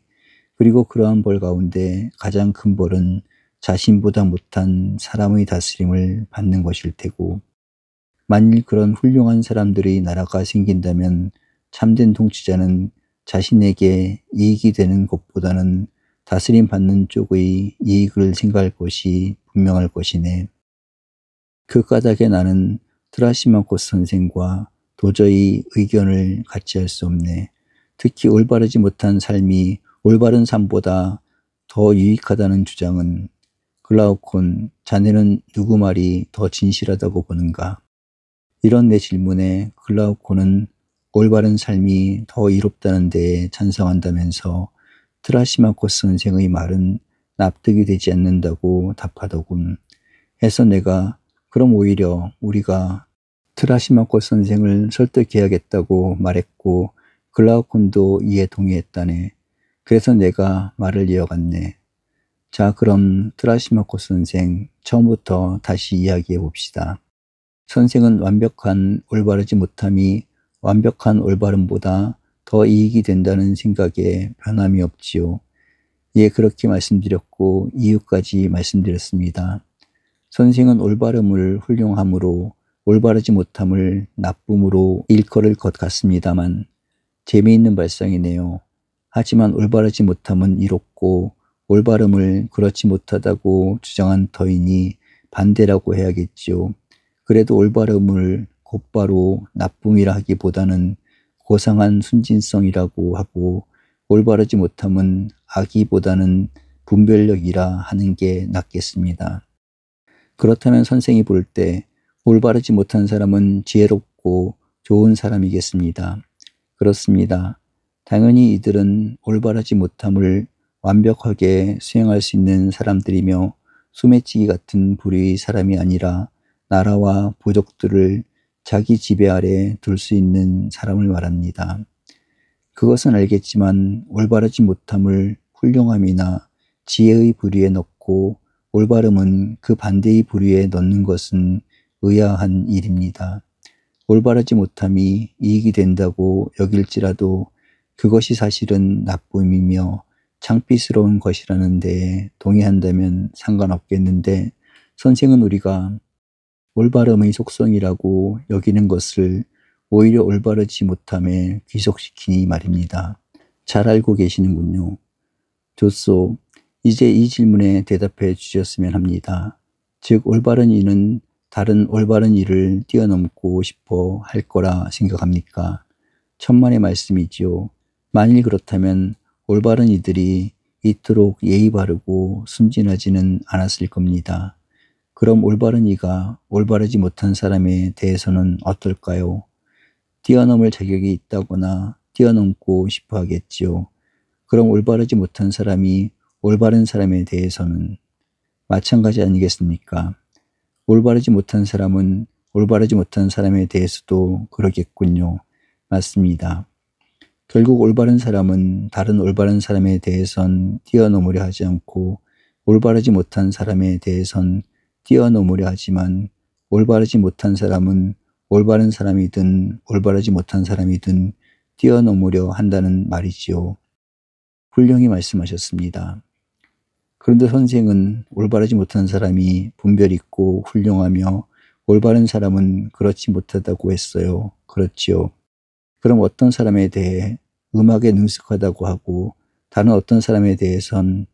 그리고 그러한 벌 가운데 가장 큰 벌은 자신보다 못한 사람의 다스림을 받는 것일 테고, 만일 그런 훌륭한 사람들의 나라가 생긴다면 참된 통치자는 자신에게 이익이 되는 것보다는 다스림 받는 쪽의 이익을 생각할 것이 분명할 것이네. 그 까닭에 나는 트라시마코스 선생과 도저히 의견을 같이 할 수 없네. 특히 올바르지 못한 삶이 올바른 삶보다 더 유익하다는 주장은 글라우콘, 자네는 누구 말이 더 진실하다고 보는가? 이런 내 질문에 글라우콘은 올바른 삶이 더 이롭다는 데에 찬성한다면서 트라시마코스 선생의 말은 납득이 되지 않는다고 답하더군. 해서 내가 그럼 오히려 우리가 트라시마코스 선생을 설득해야겠다고 말했고 글라우콘도 이에 동의했다네. 그래서 내가 말을 이어갔네. 자, 그럼 트라시마코스 선생 처음부터 다시 이야기해 봅시다. 선생은 완벽한 올바르지 못함이 완벽한 올바름보다 더 이익이 된다는 생각에 변함이 없지요. 예, 그렇게 말씀드렸고 이유까지 말씀드렸습니다. 선생은 올바름을 훌륭함으로 올바르지 못함을 나쁨으로 일컬을 것 같습니다만 재미있는 발상이네요. 하지만 올바르지 못함은 이롭고 올바름을 그렇지 못하다고 주장한 터이니 반대라고 해야겠지요. 그래도 올바름을 곧바로 나쁨이라 하기보다는 고상한 순진성이라고 하고 올바르지 못함은 악이보다는 분별력이라 하는 게 낫겠습니다. 그렇다면 선생이 볼 때 올바르지 못한 사람은 지혜롭고 좋은 사람이겠습니다. 그렇습니다. 당연히 이들은 올바르지 못함을 완벽하게 수행할 수 있는 사람들이며 소매치기 같은 부류의 사람이 아니라 나라와 부족들을 자기 지배 아래 둘 수 있는 사람을 말합니다. 그것은 알겠지만 올바르지 못함을 훌륭함이나 지혜의 부류에 넣고 올바름은 그 반대의 부류에 넣는 것은 의아한 일입니다. 올바르지 못함이 이익이 된다고 여길지라도 그것이 사실은 나쁨이며 창피스러운 것이라는 데에 동의한다면 상관없겠는데 선생은 우리가 올바름의 속성이라고 여기는 것을 오히려 올바르지 못함에 귀속시키니 말입니다. 잘 알고 계시는군요. 좋소. 이제 이 질문에 대답해 주셨으면 합니다. 즉 올바른 이는 다른 올바른 일을 뛰어넘고 싶어 할 거라 생각합니까? 천만의 말씀이지요. 만일 그렇다면 올바른 이들이 이토록 예의 바르고 순진하지는 않았을 겁니다. 그럼 올바른 이가 올바르지 못한 사람에 대해서는 어떨까요? 뛰어넘을 자격이 있다거나 뛰어넘고 싶어 하겠지요. 그럼 올바르지 못한 사람이 올바른 사람에 대해서는 마찬가지 아니겠습니까? 올바르지 못한 사람은 올바르지 못한 사람에 대해서도 그러겠군요. 맞습니다. 결국 올바른 사람은 다른 올바른 사람에 대해선 뛰어넘으려 하지 않고 올바르지 못한 사람에 대해선 뛰어넘으려 하지만 올바르지 못한 사람은 올바른 사람이든 올바르지 못한 사람이든 뛰어넘으려 한다는 말이지요. 훌륭히 말씀하셨습니다. 그런데 선생은 올바르지 못한 사람이 분별 있고 훌륭하며 올바른 사람은 그렇지 못하다고 했어요. 그렇지요. 그럼 어떤 사람에 대해 음악에 능숙하다고 하고 다른 어떤 사람에 대해선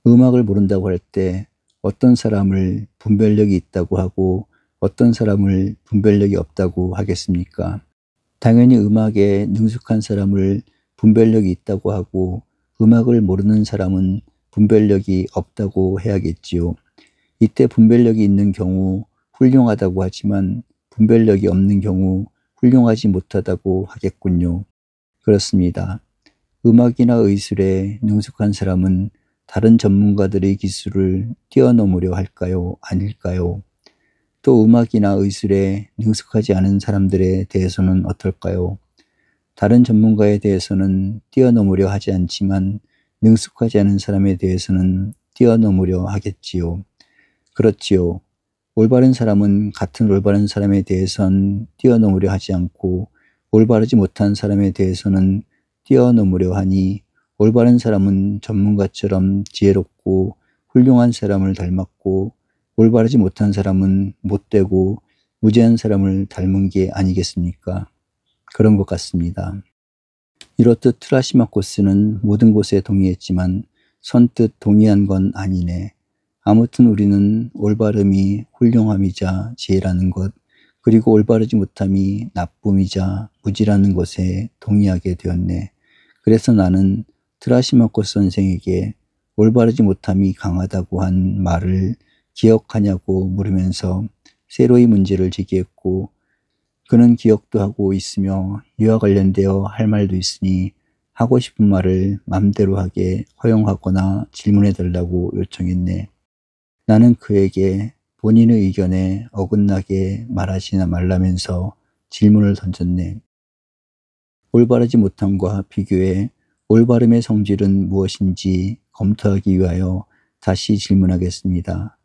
음악을 모른다고 할 때 어떤 사람을 분별력이 있다고 하고 어떤 사람을 분별력이 없다고 하겠습니까? 당연히 음악에 능숙한 사람을 분별력이 있다고 하고 음악을 모르는 사람은 분별력이 없다고 해야겠지요. 이때 분별력이 있는 경우 훌륭하다고 하지만 분별력이 없는 경우 훌륭하지 못하다고 하겠군요. 그렇습니다. 음악이나 의술에 능숙한 사람은 다른 전문가들의 기술을 뛰어넘으려 할까요? 아닐까요? 또 음악이나 의술에 능숙하지 않은 사람들에 대해서는 어떨까요? 다른 전문가에 대해서는 뛰어넘으려 하지 않지만 능숙하지 않은 사람에 대해서는 뛰어넘으려 하겠지요. 그렇지요. 올바른 사람은 같은 올바른 사람에 대해선 뛰어넘으려 하지 않고 올바르지 못한 사람에 대해서는 뛰어넘으려 하니 올바른 사람은 전문가처럼 지혜롭고 훌륭한 사람을 닮았고 올바르지 못한 사람은 못되고 무지한 사람을 닮은 게 아니겠습니까? 그런 것 같습니다. 이렇듯 트라시마코스는 모든 곳에 동의했지만 선뜻 동의한 건 아니네. 아무튼 우리는 올바름이 훌륭함이자 지혜라는 것, 그리고 올바르지 못함이 나쁨이자 무지라는 것에 동의하게 되었네. 그래서 나는 트라시마코스 선생에게 올바르지 못함이 강하다고 한 말을 기억하냐고 물으면서 새로이 문제를 제기했고 그는 기억도 하고 있으며 이와 관련되어 할 말도 있으니 하고 싶은 말을 맘대로 하게 허용하거나 질문해 달라고 요청했네. 나는 그에게 본인의 의견에 어긋나게 말하지나 말라면서 질문을 던졌네. 올바르지 못함과 비교해 올바름의 성질은 무엇인지 검토하기 위하여 다시 질문하겠습니다.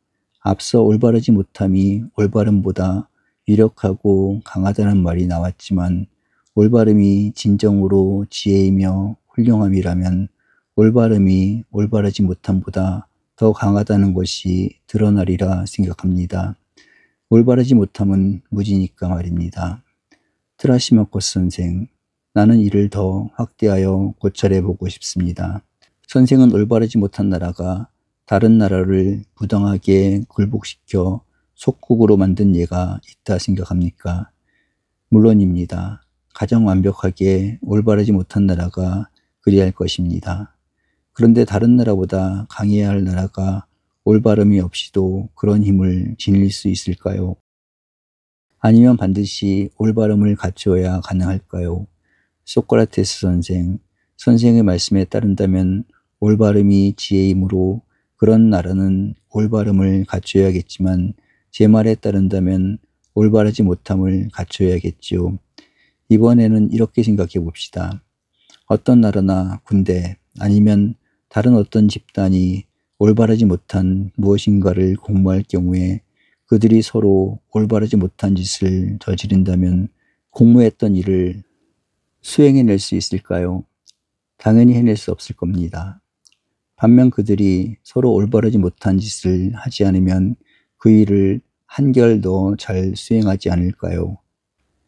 앞서 올바르지 못함이 올바름보다 유력하고 강하다는 말이 나왔지만 올바름이 진정으로 지혜이며 훌륭함이라면 올바름이 올바르지 못함보다 더 강하다는 것이 드러나리라 생각합니다. 올바르지 못함은 무지니까 말입니다. 트라시마코스 선생, 나는 이를 더 확대하여 고찰해 보고 싶습니다. 선생은 올바르지 못한 나라가 다른 나라를 부당하게 굴복시켜 속국으로 만든 예가 있다 생각합니까? 물론입니다. 가장 완벽하게 올바르지 못한 나라가 그리할 것입니다. 그런데 다른 나라보다 강해야 할 나라가 올바름이 없이도 그런 힘을 지닐 수 있을까요? 아니면 반드시 올바름을 갖추어야 가능할까요? 소크라테스 선생, 선생의 말씀에 따른다면 올바름이 지혜이므로 그런 나라는 올바름을 갖춰야겠지만 제 말에 따른다면 올바르지 못함을 갖춰야겠지요. 이번에는 이렇게 생각해 봅시다. 어떤 나라나 군대 아니면 다른 어떤 집단이 올바르지 못한 무엇인가를 공모할 경우에 그들이 서로 올바르지 못한 짓을 저지른다면 공모했던 일을 수행해낼 수 있을까요? 당연히 해낼 수 없을 겁니다. 반면 그들이 서로 올바르지 못한 짓을 하지 않으면 그 일을 한결 더 잘 수행하지 않을까요?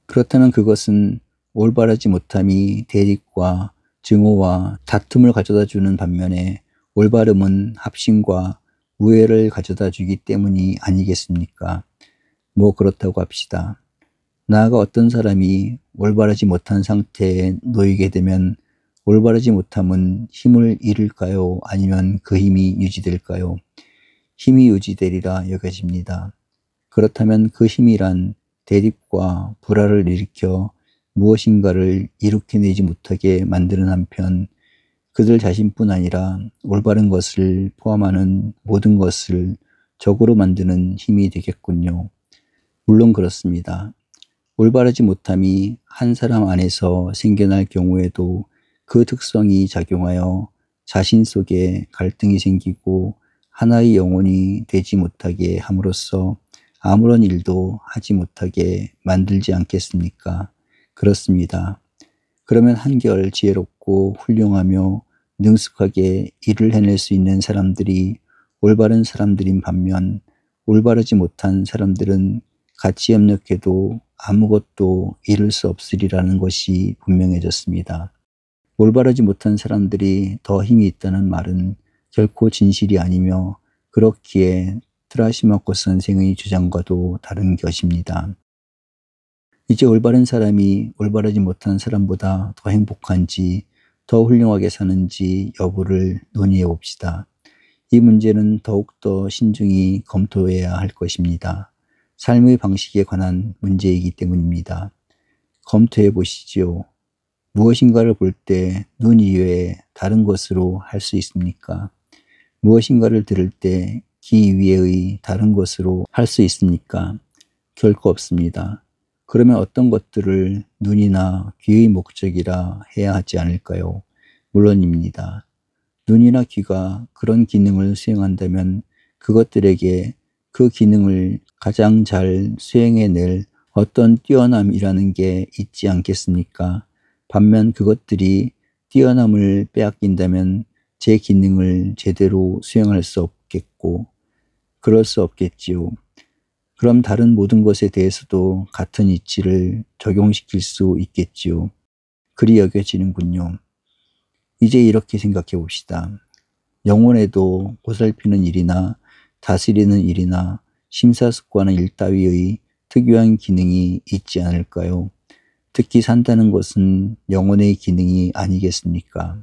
그렇다면 그것은 올바르지 못함이 대립과 증오와 다툼을 가져다 주는 반면에 올바름은 합심과 우애를 가져다 주기 때문이 아니겠습니까? 뭐 그렇다고 합시다. 나아가 어떤 사람이 올바르지 못한 상태에 놓이게 되면 올바르지 못함은 힘을 잃을까요? 아니면 그 힘이 유지될까요? 힘이 유지되리라 여겨집니다. 그렇다면 그 힘이란 대립과 불화를 일으켜 무엇인가를 일으켜내지 못하게 만드는 한편 그들 자신뿐 아니라 올바른 것을 포함하는 모든 것을 적으로 만드는 힘이 되겠군요. 물론 그렇습니다. 올바르지 못함이 한 사람 안에서 생겨날 경우에도 그 특성이 작용하여 자신 속에 갈등이 생기고 하나의 영혼이 되지 못하게 함으로써 아무런 일도 하지 못하게 만들지 않겠습니까? 그렇습니다. 그러면 한결 지혜롭고 훌륭하며 능숙하게 일을 해낼 수 있는 사람들이 올바른 사람들인 반면 올바르지 못한 사람들은 같이 협력해도 아무것도 이룰 수 없으리라는 것이 분명해졌습니다. 올바르지 못한 사람들이 더 힘이 있다는 말은 결코 진실이 아니며 그렇기에 트라시마코스 선생의 주장과도 다른 것입니다. 이제 올바른 사람이 올바르지 못한 사람보다 더 행복한지 더 훌륭하게 사는지 여부를 논의해 봅시다. 이 문제는 더욱더 신중히 검토해야 할 것입니다. 삶의 방식에 관한 문제이기 때문입니다. 검토해 보시지요. 무엇인가를 볼 때 눈 이외에 다른 것으로 할 수 있습니까? 무엇인가를 들을 때 귀 이외의 다른 것으로 할 수 있습니까? 결코 없습니다. 그러면 어떤 것들을 눈이나 귀의 목적이라 해야 하지 않을까요? 물론입니다. 눈이나 귀가 그런 기능을 수행한다면 그것들에게 그 기능을 가장 잘 수행해낼 어떤 뛰어남이라는 게 있지 않겠습니까? 반면 그것들이 뛰어남을 빼앗긴다면 제 기능을 제대로 수행할 수 없겠고 그럴 수 없겠지요. 그럼 다른 모든 것에 대해서도 같은 이치를 적용시킬 수 있겠지요. 그리 여겨지는군요. 이제 이렇게 생각해 봅시다. 영혼에도 보살피는 일이나 다스리는 일이나 심사숙고하는 일 따위의 특유한 기능이 있지 않을까요? 특히 산다는 것은 영혼의 기능이 아니겠습니까?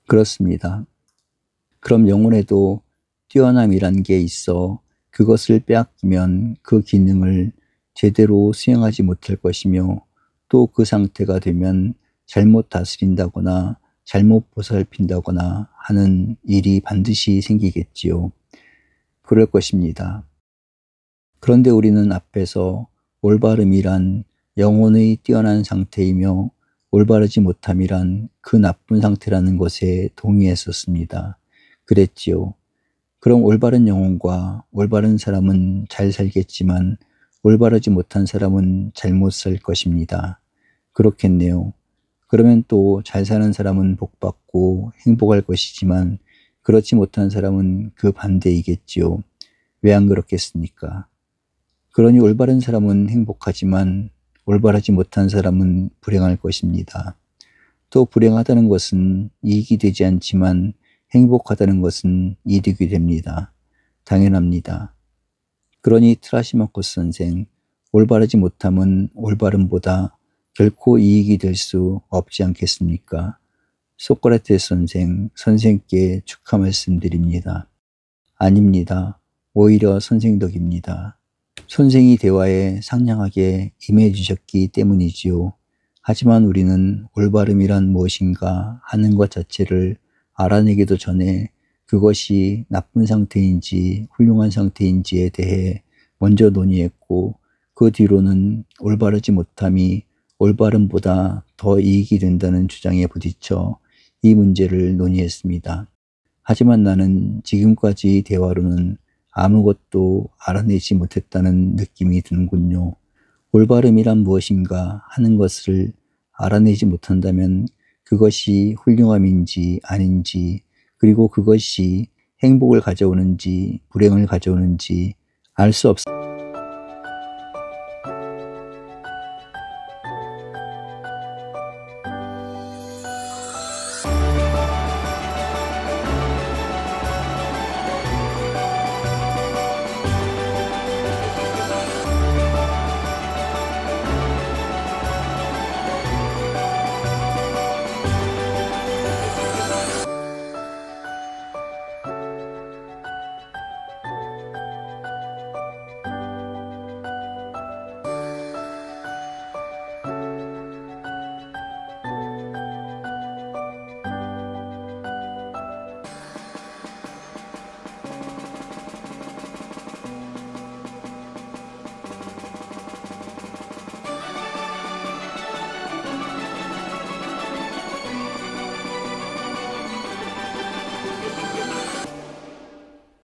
그렇습니다. 그럼 영혼에도 뛰어남이란 게 있어 그것을 빼앗기면 그 기능을 제대로 수행하지 못할 것이며 또 그 상태가 되면 잘못 다스린다거나 잘못 보살핀다거나 하는 일이 반드시 생기겠지요. 그럴 것입니다. 그런데 우리는 앞에서 올바름이란 영혼의 뛰어난 상태이며 올바르지 못함이란 그 나쁜 상태라는 것에 동의했었습니다. 그랬지요. 그럼 올바른 영혼과 올바른 사람은 잘 살겠지만 올바르지 못한 사람은 잘못 살 것입니다. 그렇겠네요. 그러면 또 잘 사는 사람은 복받고 행복할 것이지만 그렇지 못한 사람은 그 반대이겠지요. 왜 안 그렇겠습니까? 그러니 올바른 사람은 행복하지만 올바르지 못한 사람은 불행할 것입니다. 또 불행하다는 것은 이익이 되지 않지만 행복하다는 것은 이득이 됩니다. 당연합니다. 그러니 트라시마코스 선생, 올바르지 못함은 올바름보다 결코 이익이 될 수 없지 않겠습니까? 소크라테스 선생, 선생께 축하 말씀드립니다. 아닙니다. 오히려 선생 덕입니다. 선생이 대화에 상냥하게 임해 주셨기 때문이지요. 하지만 우리는 올바름이란 무엇인가 하는 것 자체를 알아내기도 전에 그것이 나쁜 상태인지 훌륭한 상태인지에 대해 먼저 논의했고, 그 뒤로는 올바르지 못함이 올바름보다 더 이익이 된다는 주장에 부딪혀 이 문제를 논의했습니다. 하지만 나는 지금까지 대화로는 아무것도 알아내지 못했다는 느낌이 드는군요. 올바름이란 무엇인가 하는 것을 알아내지 못한다면 그것이 훌륭함인지 아닌지, 그리고 그것이 행복을 가져오는지 불행을 가져오는지 알 수 없습니다.